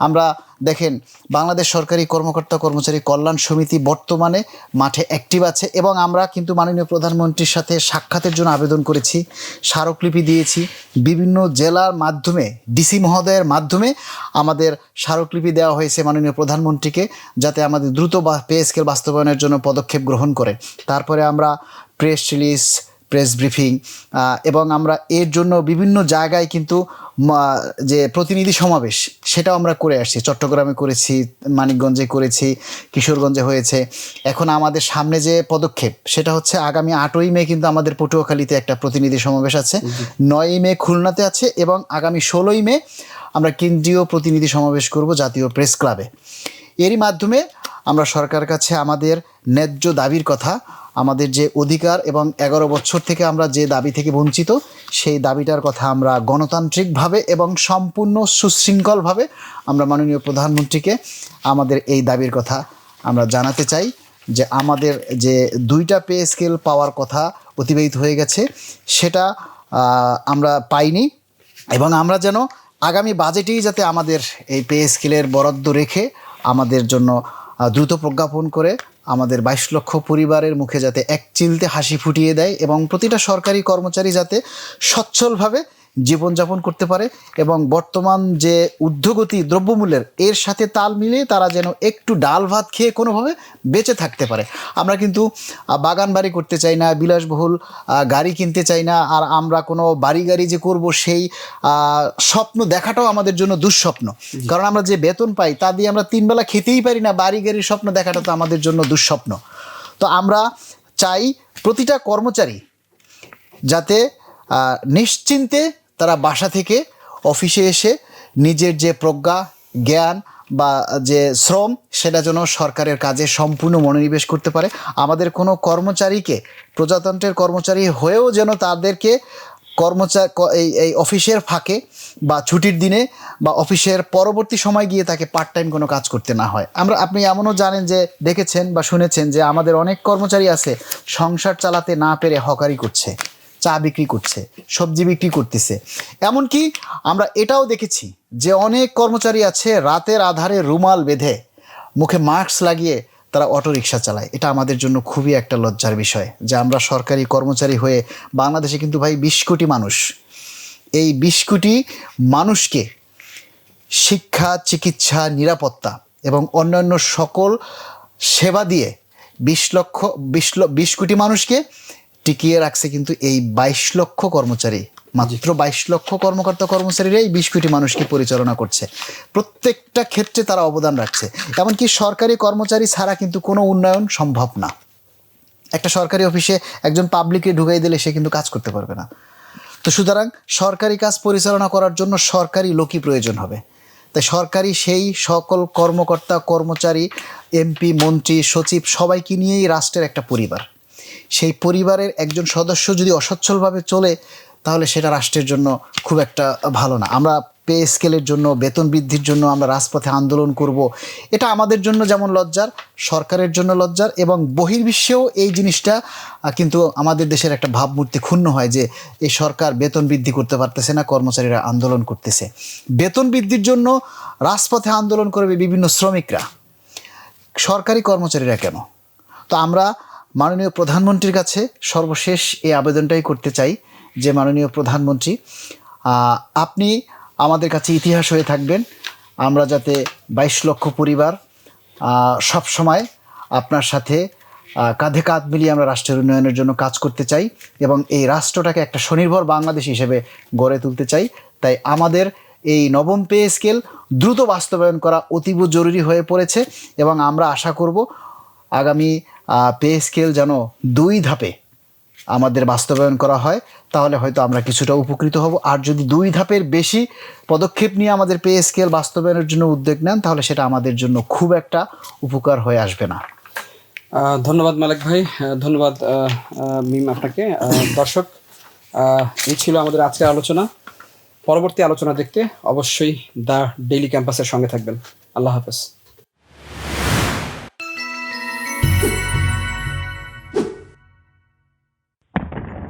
আমরা দেখেন, বাংলাদেশ সরকারি কর্মকর্তা কর্মচারী কল্যাণ সমিতি বর্তমানে মাঠে অ্যাক্টিভ আছে এবং আমরা কিন্তু মাননীয় প্রধানমন্ত্রীর সাথে সাক্ষাতের জন্য আবেদন করেছি, স্মারকলিপি দিয়েছি, বিভিন্ন জেলার মাধ্যমে ডিসি মহোদয়ের মাধ্যমে আমাদের স্মারকলিপি দেওয়া হয়েছে মাননীয় প্রধানমন্ত্রীকে, যাতে আমাদের দ্রুত পে স্কেল বাস্তবায়নের জন্য পদক্ষেপ গ্রহণ করেন। তারপরে আমরা প্রেস রিলিজ, প্রেস ব্রিফিং এবং আমরা এর জন্য বিভিন্ন জায়গায় কিন্তু যে প্রতিনিধি সমাবেশ সেটাও আমরা করে আসছি। চট্টগ্রামে করেছি, মানিকগঞ্জে করেছি, কিশোরগঞ্জে হয়েছে। এখন আমাদের সামনে যে পদক্ষেপ সেটা হচ্ছে আগামী 8ই মে কিন্তু আমাদের পটুয়াখালীতে একটা প্রতিনিধি সমাবেশ আছে, 9ই মে খুলনাতে আছে এবং আগামী 16ই মে আমরা কেন্দ্রীয় প্রতিনিধি সমাবেশ করব জাতীয় প্রেস ক্লাবে। এরই মাধ্যমে আমরা সরকারের কাছে আমাদের ন্যায্য দাবির কথা, আমাদের যে অধিকার এবং 11 বছর থেকে আমরা যে দাবি থেকে বঞ্চিত সেই দাবিটার কথা আমরা গণতান্ত্রিকভাবে এবং সম্পূর্ণ সুশৃঙ্খলভাবে আমরা মাননীয় প্রধানমন্ত্রীকে আমাদের এই দাবির কথা আমরা জানাতে চাই যে আমাদের যে 2টা পে স্কেল পাওয়ার কথা অতিবাহিত হয়ে গেছে সেটা আমরা পাইনি, এবং আমরা যেন আগামী বাজেটেই যাতে আমাদের এই পে স্কেলের বরাদ্দ রেখে আমাদের জন্য দ্রুত প্রজ্ঞাপন করে আমাদের 22 লক্ষ পরিবারের মুখে যাতে এক চিলতে হাসি ফুটিয়ে দেয় এবং প্রতিটা সরকারি কর্মচারী যাতে সচ্ছলভাবে জীবনযাপন করতে পারে এবং বর্তমান যে ঊর্ধ্বগতি দ্রব্যমূল্যের এর সাথে তাল মিলিয়ে তারা যেন একটু ডাল ভাত খেয়ে কোনোভাবে বেঁচে থাকতে পারে। আমরা কিন্তু বাগান বাড়ি করতে চাই না, বিলাসবহুল গাড়ি কিনতে চাই না, আর আমরা কোনো বাড়ি গাড়ি যে করব সেই স্বপ্ন দেখাটাও আমাদের জন্য দুঃস্বপ্ন, কারণ আমরা যে বেতন পাই তা দিয়ে আমরা 3 বেলা খেতেই পারি না, বাড়ি গাড়ির স্বপ্ন দেখাটা তো আমাদের জন্য দুঃস্বপ্ন। তো আমরা চাই প্রতিটা কর্মচারী যাতে নিশ্চিন্তে তারা বাসা থেকে অফিসে এসে নিজের যে প্রজ্ঞা, জ্ঞান বা যে শ্রম, সেটা যেন সরকারের কাজে সম্পূর্ণ মনোনিবেশ করতে পারে। আমাদের কোনো কর্মচারীকে, প্রজাতন্ত্রের কর্মচারী হয়েও যেন তাদেরকে এই অফিসের ফাঁকে বা ছুটির দিনে বা অফিসের পরবর্তী সময় গিয়ে তাকে পার্ট টাইম কোনো কাজ করতে না হয়। আপনি এমনও জানেন যে, দেখেছেন বা শুনেছেন যে আমাদের অনেক কর্মচারী আছে সংসার চালাতে না পেরে হকারি করছে, চা বিক্রি করছে, সবজি বিক্রি করতেছে। এমনকি আমরা এটাও দেখেছি যে অনেক কর্মচারী আছে রাতের আধারে রুমাল বেঁধে, মুখে মাস্ক লাগিয়ে তারা অটো রিক্সা চালায়। এটা আমাদের জন্য খুবই একটা লজ্জার বিষয় যে আমরা সরকারি কর্মচারী হয়ে, বাংলাদেশে কিন্তু ভাই 20 কোটি মানুষ, এই 20 কোটি মানুষকে শিক্ষা, চিকিৎসা, নিরাপত্তা এবং অন্যান্য সকল সেবা দিয়ে 20 কোটি মানুষকে টিকিয়ে রাখছে কিন্তু এই 22 লক্ষ কর্মচারী। মাত্র 22 লক্ষ কর্মকর্তা কর্মচারীরা এই 20 কোটি মানুষকে পরিচালনা করছে। প্রত্যেকটা ক্ষেত্রে তারা অবদান রাখছে। এমনকি সরকারি কর্মচারী ছাড়া কিন্তু কোনো উন্নয়ন সম্ভব না। একটা সরকারি অফিসে একজন পাবলিককে ঢুকাই দিলে সে কিন্তু কাজ করতে পারবে না। তো সুতরাং সরকারি কাজ পরিচালনা করার জন্য সরকারি লোকই প্রয়োজন হবে। তাই সরকারি সেই সকল কর্মকর্তা কর্মচারী, এমপি, মন্ত্রী, সচিব সবাইকে নিয়েই রাষ্ট্রের একটা পরিবার। সেই পরিবারের একজন সদস্য যদি অসচ্ছলভাবে চলে, তাহলে সেটা রাষ্ট্রের জন্য খুব একটা ভালো না। আমরা পে স্কেলের জন্য, বেতন বৃদ্ধির জন্য আমরা রাজপথে আন্দোলন করব, এটা আমাদের জন্য যেমন লজ্জার, সরকারের জন্য লজ্জার, এবং বহির্বিশ্বেও এই জিনিসটা কিন্তু আমাদের দেশের একটা ভাবমূর্তি ক্ষুণ্ণ হয় যে এই সরকার বেতন বৃদ্ধি করতে পারতেছে না, কর্মচারীরা আন্দোলন করতেছে। বেতন বৃদ্ধির জন্য রাজপথে আন্দোলন করবে বিভিন্ন শ্রমিকরা, সরকারি কর্মচারীরা কেন? তো আমরা মাননীয় প্রধানমন্ত্রীর কাছে সর্বশেষ এই আবেদনটাই করতে চাই যে, মাননীয় প্রধানমন্ত্রী, আপনি আমাদের কাছে ইতিহাস হয়ে থাকবেন। আমরা যাতে 22 লক্ষ পরিবার সব সময় আপনার সাথে কাঁধে কাঁধ মিলিয়ে আমরা রাষ্ট্রের উন্নয়নের জন্য কাজ করতে চাই এবং এই রাষ্ট্রটাকে একটা স্বনির্ভর বাংলাদেশ হিসেবে গড়ে তুলতে চাই। তাই আমাদের এই নবম পে স্কেল দ্রুত বাস্তবায়ন করা অতীব জরুরি হয়ে পড়েছে এবং আমরা আশা করব আগামী পে স্কেল যেন 2 ধাপে আমাদের বাস্তবায়ন করা হয়, তাহলে হয়তো আমরা কিছুটা উপকৃত হব। আর যদি 2 ধাপের বেশি পদক্ষেপ নিয়ে আমাদের পে স্কেল বাস্তবায়নের জন্য উদ্যোগ নেন, তাহলে সেটা আমাদের জন্য খুব একটা উপকার হয়ে আসবে না। ধন্যবাদ মালেক ভাই, ধন্যবাদ মিম আপনাকে। দর্শক, এই ছিল আমাদের আজকের আলোচনা। পরবর্তী আলোচনা দেখতে অবশ্যই দ্য ডেইলি ক্যাম্পাসের সঙ্গে থাকবেন। আল্লাহ হাফেজ।